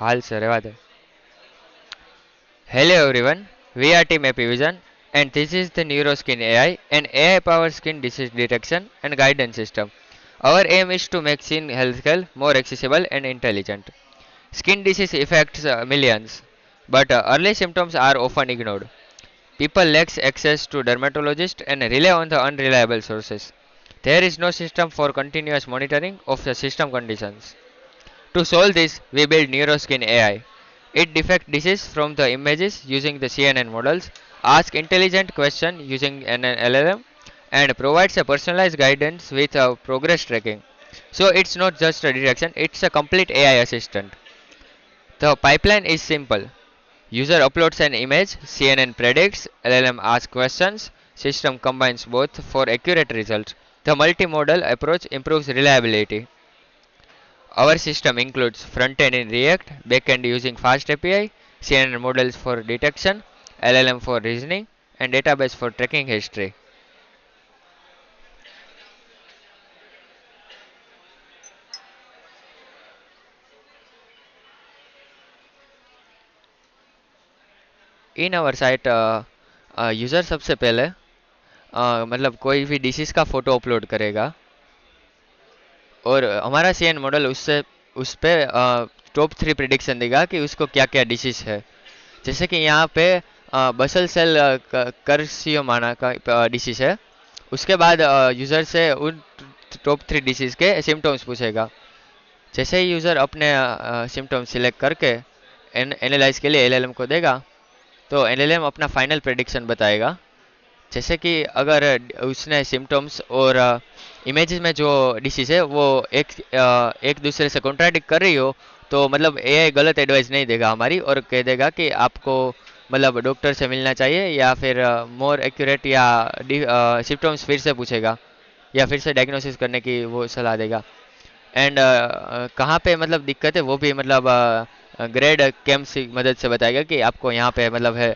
હાલ છે રેવા દે. Hello everyone, we are Team Epivision and this is the NeuroSkin AI, an AI-powered skin disease detection and guidance system. Our aim is to make skin healthcare more accessible and intelligent. Skin disease affects millions, but early symptoms are often ignored. People lack access to dermatologists and rely on the unreliable sources. There is no system for continuous monitoring of the system conditions. To solve this, we built NeuroSkin AI. It detects disease from the images using the CNN models, asks intelligent questions using an LLM, and provides a personalized guidance with a progress tracking. So it's not just a detection, it's a complete AI assistant. The pipeline is simple. User uploads an image, CNN predicts, LLM asks questions, system combines both for accurate results. The multimodal approach improves reliability. Our system includes front-end in React, back-end using Fast API, CNN models for detection, LLM for reasoning, and database for tracking history. In our site user सबसे पहले मतलब कोई भी disease का photo upload करेगा और हमारा CN model उससे उस पे टॉप 3 प्रिडिक्शन देगा कि उसको क्या क्या डिसीज़ है। जैसे कि यहाँ पे बसल सेल कर्सियोमाना का डिसीज़ है। उसके बाद यूज़र से उन टॉप 3 डिसीज़ के सिम्टम्स पूछेगा। जैसे ही यूज़र अपने सिम्टम्स सिलेक्ट करके एनालाइज के लिए एलएलएम को देगा तो एलएलएम अपना फाइनल प्रेडिक्शन बताएगा। जैसे कि अगर उसने सिम्टम्स और इमेजेस में जो डिसीज है वो एक दूसरे से कॉन्ट्राडिक्ट कर रही हो तो मतलब एआई गलत एडवाइस नहीं देगा हमारी और कह देगा कि आपको मतलब डॉक्टर से मिलना चाहिए या फिर मोर एक्यूरेट या सिम्टम्स फिर से पूछेगा या फिर से डायग्नोसिस करने की वो सलाह देगा। एंड कहाँ पे मतलब दिक्कत है वो भी मतलब ग्रेड कैम्प की मदद से बताएगा कि आपको यहाँ पे मतलब है